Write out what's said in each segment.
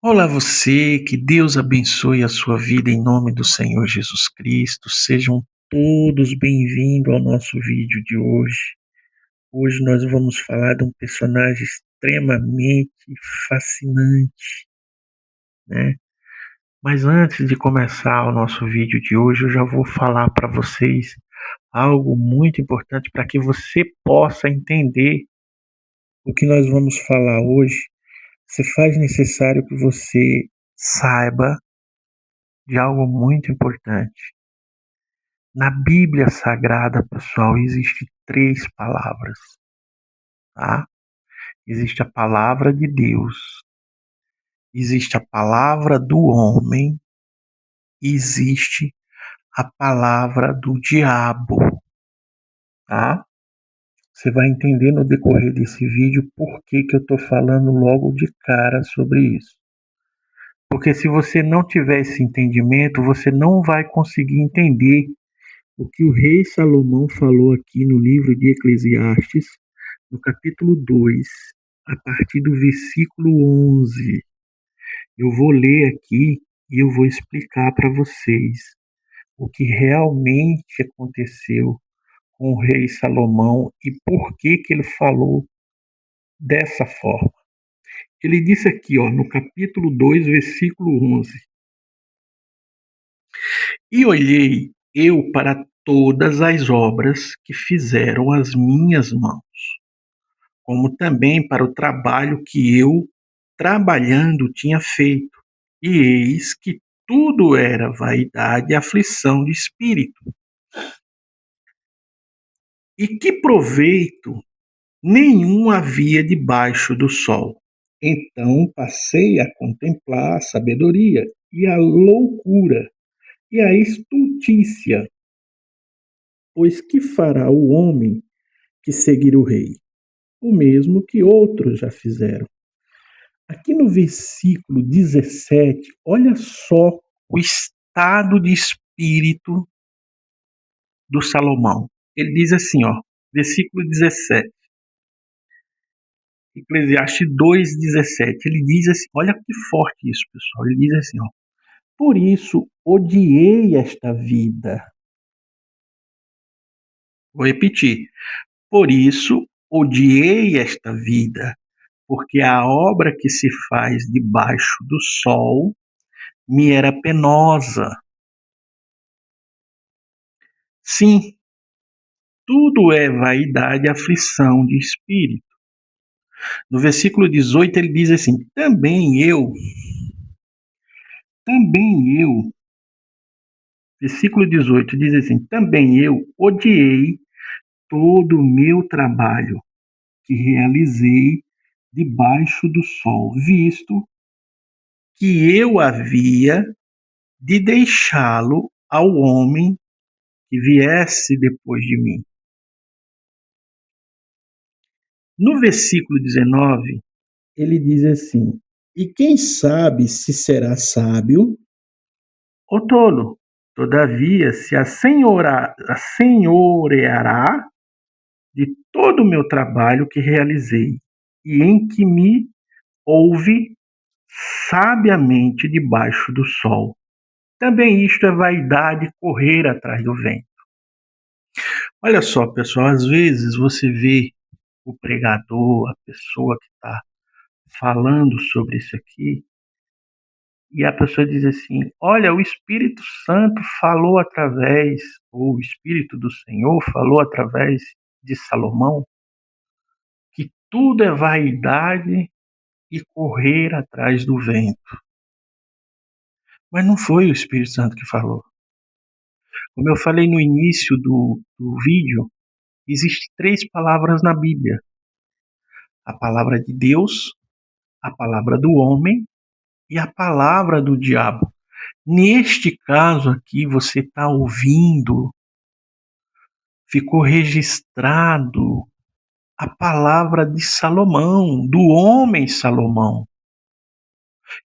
Olá você, que Deus abençoe a sua vida em nome do Senhor Jesus Cristo. Sejam todos bem-vindos ao nosso vídeo de hoje. Hoje nós vamos falar de um personagem extremamente fascinante, né? Mas antes de começar o nosso vídeo de hoje, eu já vou falar para vocês algo muito importante para que você possa entender o que nós vamos falar hoje. Se faz necessário que você saiba de algo muito importante. Na Bíblia Sagrada, pessoal, existe três palavras, tá? Existe a palavra de Deus, existe a palavra do homem, e existe a palavra do diabo, tá? Você vai entender no decorrer desse vídeo por que eu estou falando logo de cara sobre isso. Porque se você não tiver esse entendimento, você não vai conseguir entender o que o rei Salomão falou aqui no livro de Eclesiastes, no capítulo 2, a partir do versículo 11. Eu vou ler aqui e eu vou explicar para vocês o que realmente aconteceu com o rei Salomão e por que ele falou dessa forma. Ele disse aqui, ó, no capítulo 2, versículo 11: E olhei eu para todas as obras que fizeram as minhas mãos, como também para o trabalho que eu, trabalhando, tinha feito. E eis que tudo era vaidade e aflição de espírito. E que proveito nenhum havia debaixo do sol. Então passei a contemplar a sabedoria e a loucura e a estultícia, pois que fará o homem que seguir o rei? O mesmo que outros já fizeram. Aqui no versículo 17, olha só o estado de espírito do Salomão. Ele diz assim, ó, versículo 17, Eclesiastes 2:17. Ele diz assim, olha que forte isso, pessoal. Ele diz assim, ó: Por isso odiei esta vida. Vou repetir. Por isso odiei esta vida, porque a obra que se faz debaixo do sol me era penosa. Sim, tudo é vaidade e aflição de espírito. No versículo 18 ele diz assim: também eu, versículo 18 diz assim: também eu odiei todo o meu trabalho que realizei debaixo do sol, visto que eu havia de deixá-lo ao homem que viesse depois de mim. No versículo 19, ele diz assim: E quem sabe se será sábio ou tolo? Todavia se assenhoreará de todo o meu trabalho que realizei, e em que me houve sabiamente debaixo do sol. Também isto é vaidade, correr atrás do vento. Olha só, pessoal, às vezes você vê o pregador, a pessoa que está falando sobre isso aqui, e a pessoa diz assim: Olha, o Espírito Santo falou através, ou o Espírito do Senhor falou através de Salomão, que tudo é vaidade e correr atrás do vento. Mas não foi o Espírito Santo que falou. Como eu falei no início do vídeo, existem três palavras na Bíblia: a palavra de Deus, a palavra do homem e a palavra do diabo. Neste caso aqui, você está ouvindo, ficou registrado a palavra de Salomão, do homem Salomão.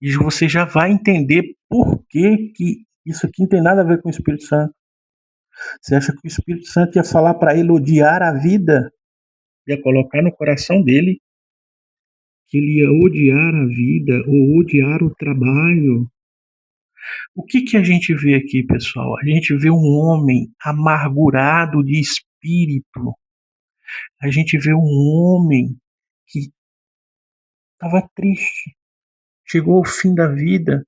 E você já vai entender por que isso aqui não tem nada a ver com o Espírito Santo. Você acha que o Espírito Santo ia falar para ele odiar a vida? Ia colocar no coração dele que ele ia odiar a vida ou odiar o trabalho. O que que a gente vê aqui, pessoal? A gente vê um homem amargurado de espírito. A gente vê um homem que estava triste, chegou ao fim da vida,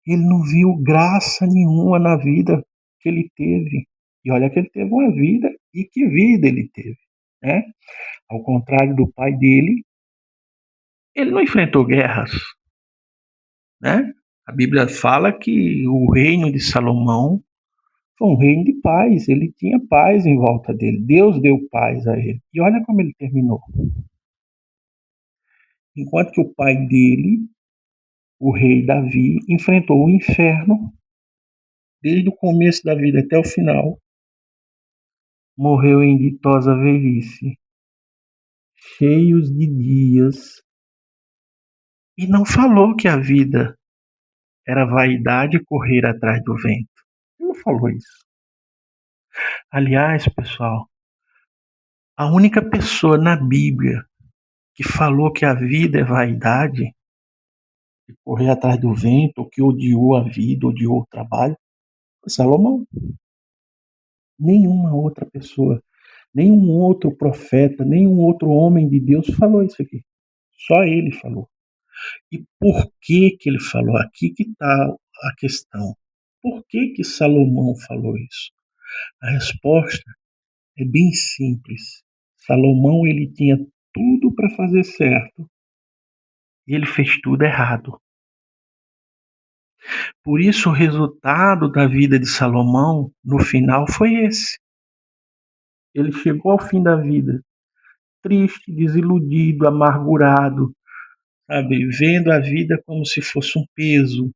ele não viu graça nenhuma na vida que ele teve. E olha que ele teve uma vida, e que vida ele teve, né? Ao contrário do pai dele, ele não enfrentou guerras, né? A Bíblia fala que o reino de Salomão foi um reino de paz, ele tinha paz em volta dele, Deus deu paz a ele. E olha como ele terminou. Enquanto que o pai dele, o rei Davi, enfrentou o inferno desde o começo da vida até o final, morreu em ditosa velhice, cheios de dias, e não falou que a vida era vaidade correr atrás do vento. Ele não falou isso. Aliás, pessoal, a única pessoa na Bíblia que falou que a vida é vaidade, que correr atrás do vento, ou que odiou a vida, odiou o trabalho, foi Salomão. Nenhuma outra pessoa, nenhum outro profeta, nenhum outro homem de Deus falou isso aqui. Só ele falou. E por que que ele falou? Aqui que está a questão. Por que que Salomão falou isso? A resposta é bem simples. Salomão ele tinha tudo para fazer certo e ele fez tudo errado. Por isso o resultado da vida de Salomão no final foi esse. Ele chegou ao fim da vida triste, desiludido, amargurado, sabe, vendo a vida como se fosse um peso,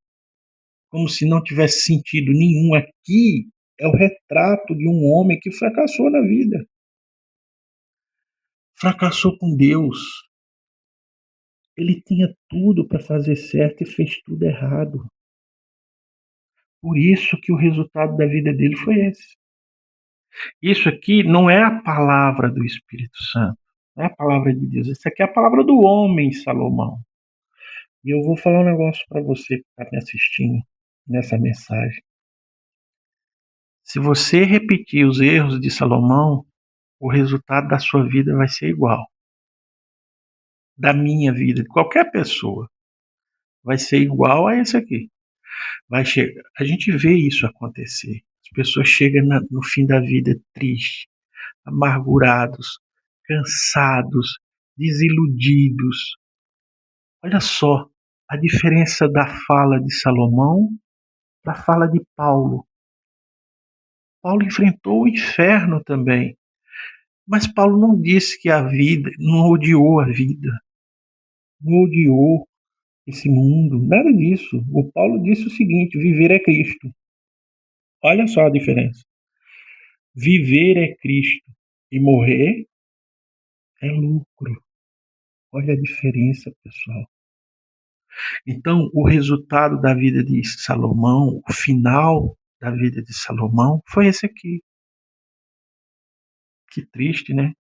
como se não tivesse sentido nenhum. Aqui é o retrato de um homem que fracassou na vida, fracassou com Deus. Ele tinha tudo para fazer certo e fez tudo errado. Por isso que o resultado da vida dele foi esse. Isso aqui não é a palavra do Espírito Santo, não é a palavra de Deus. Isso aqui é a palavra do homem Salomão. E eu vou falar um negócio para você que está me assistindo nessa mensagem. Se você repetir os erros de Salomão, o resultado da sua vida vai ser igual. Da minha vida, de qualquer pessoa, vai ser igual a esse aqui. Vai chegar, a gente vê isso acontecer. As pessoas chegam no fim da vida triste, amargurados, cansados, desiludidos. Olha só a diferença da fala de Salomão para a fala de Paulo. Paulo enfrentou o inferno também, mas Paulo não disse que a vida, não odiou a vida, não odiou esse mundo, nada disso. O Paulo disse o seguinte: viver é Cristo. Olha só a diferença. Viver é Cristo e morrer é lucro. Olha a diferença, pessoal. Então, o resultado da vida de Salomão, o final da vida de Salomão, foi esse aqui. Que triste, né?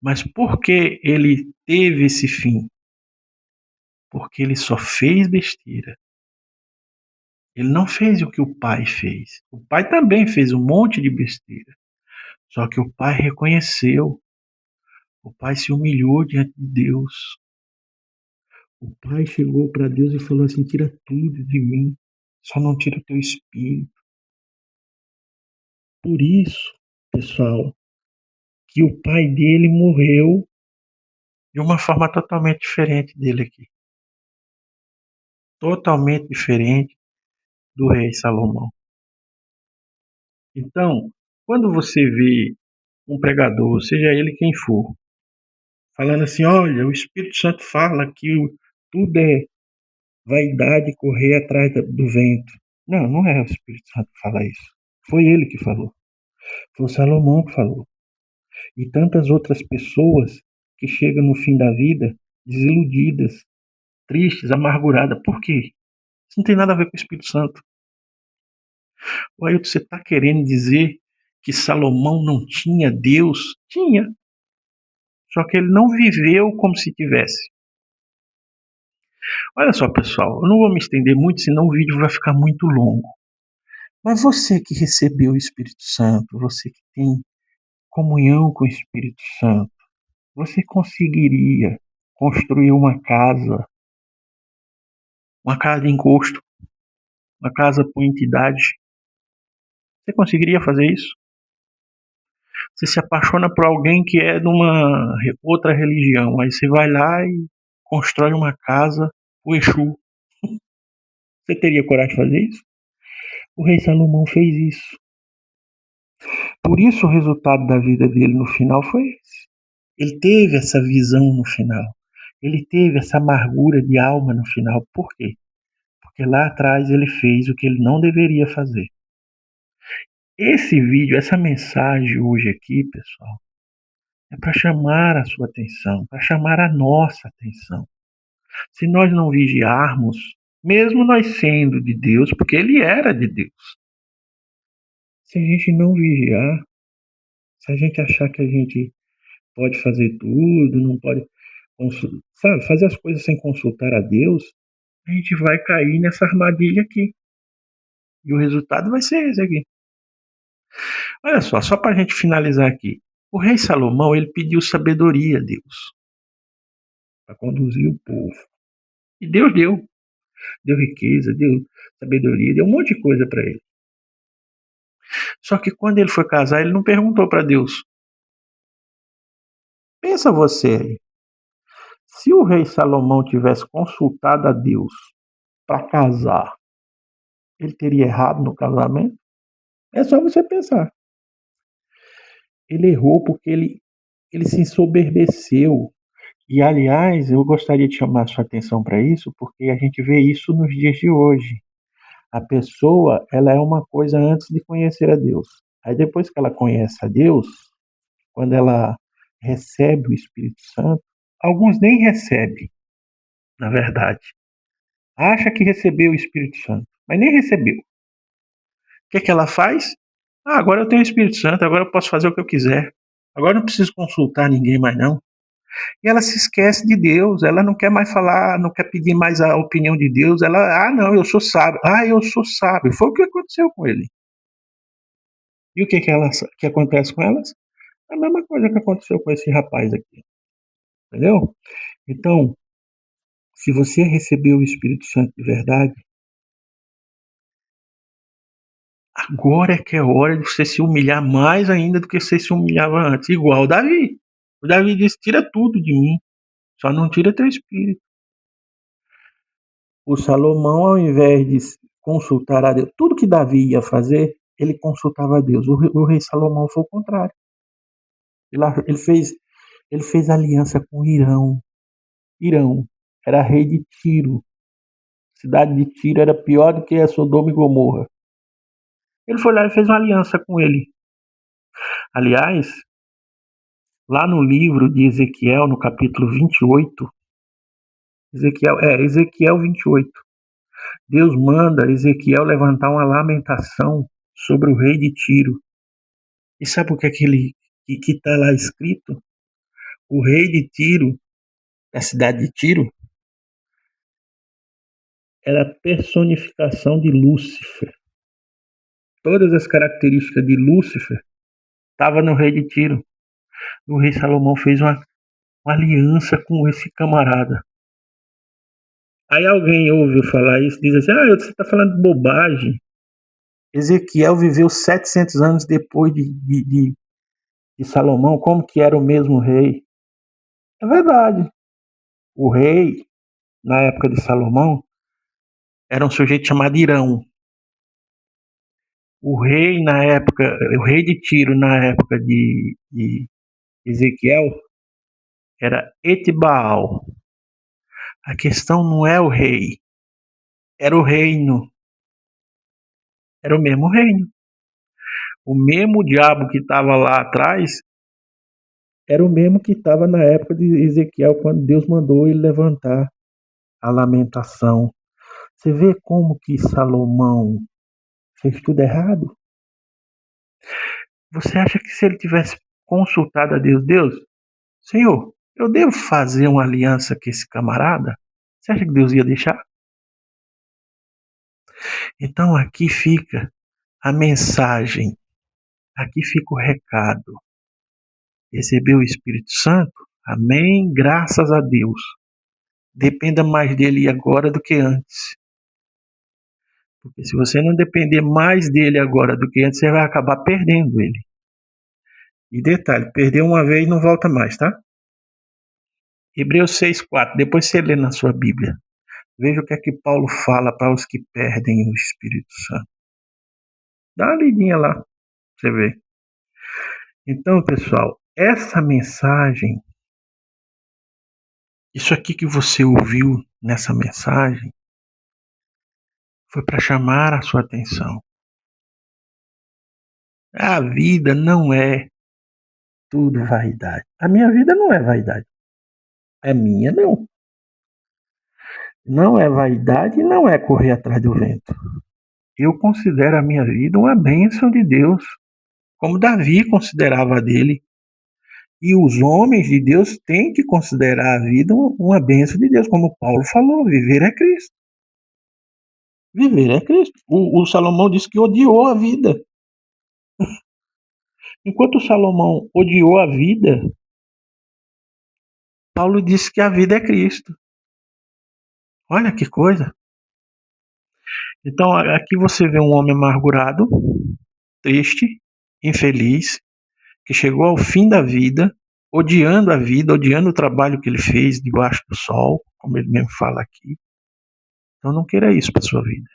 Mas por que ele teve esse fim? Porque ele só fez besteira. Ele não fez o que o pai fez. O pai também fez um monte de besteira. Só que o pai reconheceu. O pai se humilhou diante de Deus. O pai chegou para Deus e falou assim: tira tudo de mim, só não tira o teu espírito. Por isso, pessoal, que o pai dele morreu de uma forma totalmente diferente dele aqui. Totalmente diferente do rei Salomão. Então, quando você vê um pregador, seja ele quem for, falando assim: olha, o Espírito Santo fala que tudo é vaidade correr atrás do vento. Não, não é o Espírito Santo que fala isso. Foi ele que falou. Foi o Salomão que falou. E tantas outras pessoas que chegam no fim da vida desiludidas, tristes, amarguradas. Por quê? Isso não tem nada a ver com o Espírito Santo. O Ailton, você está querendo dizer que Salomão não tinha Deus? Tinha. Só que ele não viveu como se tivesse. Olha só, pessoal, eu não vou me estender muito, senão o vídeo vai ficar muito longo. Mas você que recebeu o Espírito Santo, você que tem comunhão com o Espírito Santo, você conseguiria construir uma casa de encosto, uma casa por entidade? Você conseguiria fazer isso? Você se apaixona por alguém que é de uma outra religião, aí você vai lá e constrói uma casa, o Exu. Você teria coragem de fazer isso? O rei Salomão fez isso. Por isso o resultado da vida dele no final foi esse. Ele teve essa visão no final. Ele teve essa amargura de alma no final. Por quê? Porque lá atrás ele fez o que ele não deveria fazer. Esse vídeo, essa mensagem hoje aqui, pessoal, é para chamar a sua atenção, para chamar a nossa atenção. Se nós não vigiarmos, mesmo nós sendo de Deus, porque ele era de Deus, se a gente não vigiar, se a gente achar que a gente pode fazer tudo, não pode, sabe, fazer as coisas sem consultar a Deus, a gente vai cair nessa armadilha aqui. E o resultado vai ser esse aqui. Olha só para a gente finalizar aqui. O rei Salomão, ele pediu sabedoria a Deus para conduzir o povo. E Deus deu. Deu riqueza, deu sabedoria, deu um monte de coisa para ele. Só que quando ele foi casar, ele não perguntou para Deus. Pensa você aí. Se o rei Salomão tivesse consultado a Deus para casar, ele teria errado no casamento? É só você pensar. Ele errou porque ele se ensoberbeceu. E, aliás, eu gostaria de chamar a sua atenção para isso, porque a gente vê isso nos dias de hoje. A pessoa, ela é uma coisa antes de conhecer a Deus. Aí, depois que ela conhece a Deus, quando ela recebe o Espírito Santo, alguns nem recebem, na verdade. Acha que recebeu o Espírito Santo, mas nem recebeu. O que é que ela faz? Ah, agora eu tenho o Espírito Santo, agora eu posso fazer o que eu quiser. Agora eu não preciso consultar ninguém mais não. E ela se esquece de Deus, ela não quer mais falar, não quer pedir mais a opinião de Deus. Ela, não, eu sou sábio. Ah, eu sou sábio. Foi o que aconteceu com ele. E o que acontece com elas? A mesma coisa que aconteceu com esse rapaz aqui. Entendeu? Então, se você recebeu o Espírito Santo de verdade, agora é que é hora de você se humilhar mais ainda do que você se humilhava antes. Igual o Davi. O Davi disse: tira tudo de mim, só não tira teu espírito. O Salomão, ao invés de consultar a Deus, tudo que Davi ia fazer, ele consultava a Deus. O rei Salomão foi o contrário. Ele fez aliança com Irão. Irão era rei de Tiro. A cidade de Tiro era pior do que a Sodoma e Gomorra. Ele foi lá e fez uma aliança com ele. Aliás, lá no livro de Ezequiel, no capítulo 28, Ezequiel 28, Deus manda Ezequiel levantar uma lamentação sobre o rei de Tiro. E sabe o que é que está lá escrito? O rei de Tiro, da cidade de Tiro, era a personificação de Lúcifer. Todas as características de Lúcifer estavam no rei de Tiro. O rei Salomão fez uma aliança com esse camarada. Aí alguém ouve falar isso e diz assim: você está falando bobagem. Ezequiel viveu 700 anos depois de Salomão, como que era o mesmo rei? É verdade. O rei, na época de Salomão, era um sujeito chamado Irão. O rei de Tiro na época de Ezequiel era Etibaal. A questão não é o rei, era o reino. Era o mesmo reino. O mesmo diabo que estava lá atrás era o mesmo que estava na época de Ezequiel, quando Deus mandou ele levantar a lamentação. Você vê como que Salomão fez tudo errado? Você acha que se ele tivesse consultado a Deus, Senhor, eu devo fazer uma aliança com esse camarada? Você acha que Deus ia deixar? Então aqui fica a mensagem, aqui fica o recado. Recebeu o Espírito Santo? Amém, graças a Deus. Dependa mais dele agora do que antes. Porque se você não depender mais dele agora do que antes, você vai acabar perdendo ele. E detalhe, perdeu uma vez não volta mais, tá? Hebreus 6,4, depois você lê na sua Bíblia. Veja o que é que Paulo fala para os que perdem o Espírito Santo. Dá uma lidinha lá, pra você ver. Então, pessoal, essa mensagem, isso aqui que você ouviu nessa mensagem, foi para chamar a sua atenção. A vida não é tudo vaidade. A minha vida não é vaidade. É minha, não. Não é vaidade e não é correr atrás do vento. Eu considero a minha vida uma bênção de Deus, como Davi considerava a dele. E os homens de Deus têm que considerar a vida uma bênção de Deus, como Paulo falou, viver é Cristo. Viver é Cristo. O Salomão disse que odiou a vida. Enquanto o Salomão odiou a vida, Paulo disse que a vida é Cristo. Olha que coisa. Então aqui você vê um homem amargurado, triste, infeliz, que chegou ao fim da vida, odiando a vida, odiando o trabalho que ele fez debaixo do sol, como ele mesmo fala aqui. Então não queira isso para sua vida.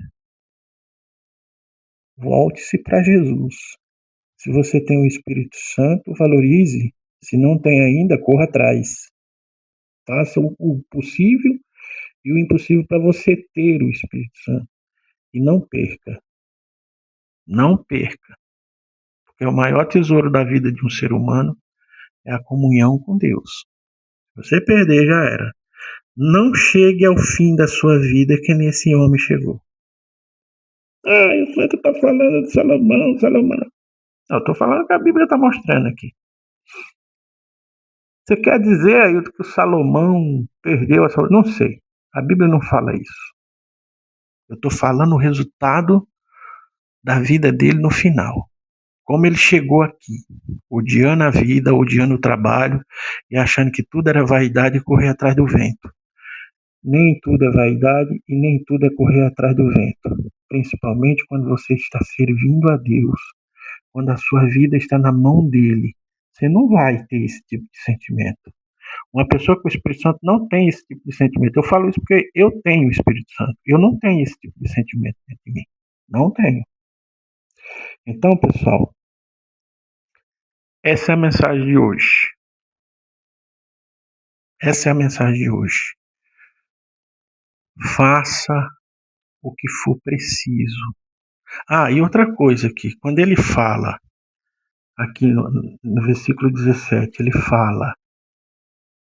Volte-se para Jesus. Se você tem o Espírito Santo, valorize. Se não tem ainda, corra atrás. Faça o possível e o impossível para você ter o Espírito Santo. E não perca. Não perca. Porque o maior tesouro da vida de um ser humano é a comunhão com Deus. Se você perder, já era. Não chegue ao fim da sua vida que nem esse homem chegou. Ah, o Santo está falando de Salomão, Salomão. Eu estou falando que a Bíblia está mostrando aqui. Você quer dizer, Ailton, que o Salomão perdeu a saúde? Não sei. A Bíblia não fala isso. Eu estou falando o resultado da vida dele no final. Como ele chegou aqui, odiando a vida, odiando o trabalho e achando que tudo era vaidade e correr atrás do vento. Nem tudo é vaidade e nem tudo é correr atrás do vento. Principalmente quando você está servindo a Deus, quando a sua vida está na mão dele. Você não vai ter esse tipo de sentimento. Uma pessoa com o Espírito Santo não tem esse tipo de sentimento. Eu falo isso porque eu tenho o Espírito Santo. Eu não tenho esse tipo de sentimento dentro de mim. Não tenho. Então, pessoal, essa é a mensagem de hoje. Essa é a mensagem de hoje. Faça o que for preciso. Ah, e outra coisa aqui. Quando ele fala, aqui no versículo 17, ele fala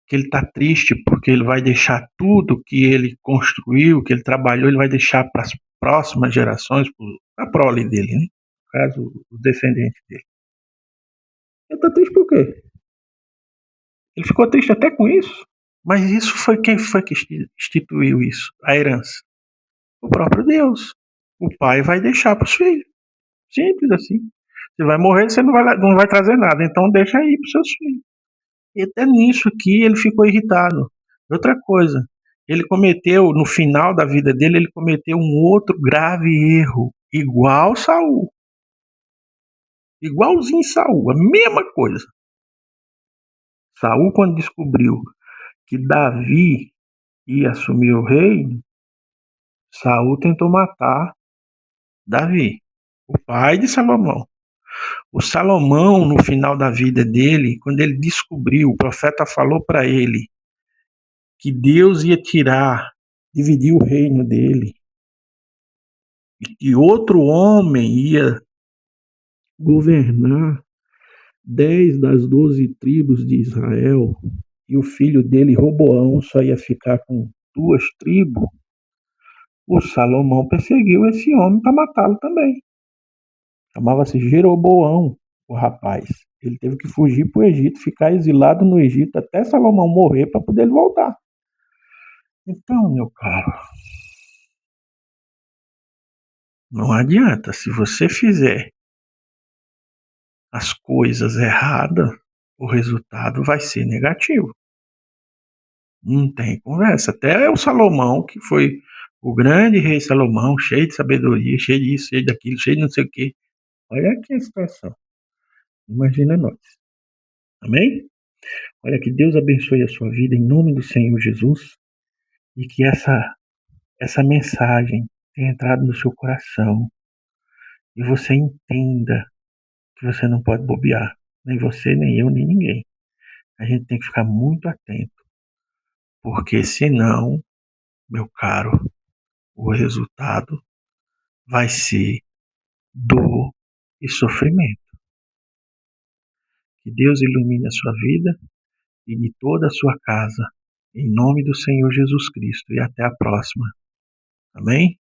que ele está triste porque ele vai deixar tudo que ele construiu, que ele trabalhou, ele vai deixar para as próximas gerações, para a prole dele, né? No caso, os descendentes dele. Ele está triste por quê? Ele ficou triste até com isso? Mas isso foi quem foi que instituiu isso? A herança. O próprio Deus. O pai vai deixar para os filhos. Simples assim. Você vai morrer, você não vai trazer nada, então deixa aí para os seus filhos. E até nisso aqui ele ficou irritado. Outra coisa, ele cometeu, no final da vida dele, ele cometeu um outro grave erro, igual Saul. Igualzinho Saul, a mesma coisa. Saul, quando descobriu que Davi ia assumir o reino, Saul tentou matar Davi, o pai de Salomão. O Salomão, no final da vida dele, quando ele descobriu, o profeta falou para ele que Deus ia dividir o reino dele, e que outro homem ia governar 10 das 12 tribos de Israel, e o filho dele, Roboão, só ia ficar com 2 tribos, o Salomão perseguiu esse homem para matá-lo também. Chamava-se Jeroboão, o rapaz. Ele teve que fugir para o Egito, ficar exilado no Egito até Salomão morrer para poder ele voltar. Então, meu caro, não adianta. Se você fizer as coisas erradas, o resultado vai ser negativo. Não tem conversa. Até o Salomão, que foi o grande rei Salomão, cheio de sabedoria, cheio disso, cheio daquilo, cheio de não sei o quê. Olha aqui a situação. Imagina nós. Amém? Olha, que Deus abençoe a sua vida em nome do Senhor Jesus e que essa mensagem tenha entrado no seu coração e você entenda que você não pode bobear. Nem você, nem eu, nem ninguém. A gente tem que ficar muito atento, porque senão, meu caro, o resultado vai ser dor e sofrimento. Que Deus ilumine a sua vida e de toda a sua casa, em nome do Senhor Jesus Cristo, e até a próxima. Amém?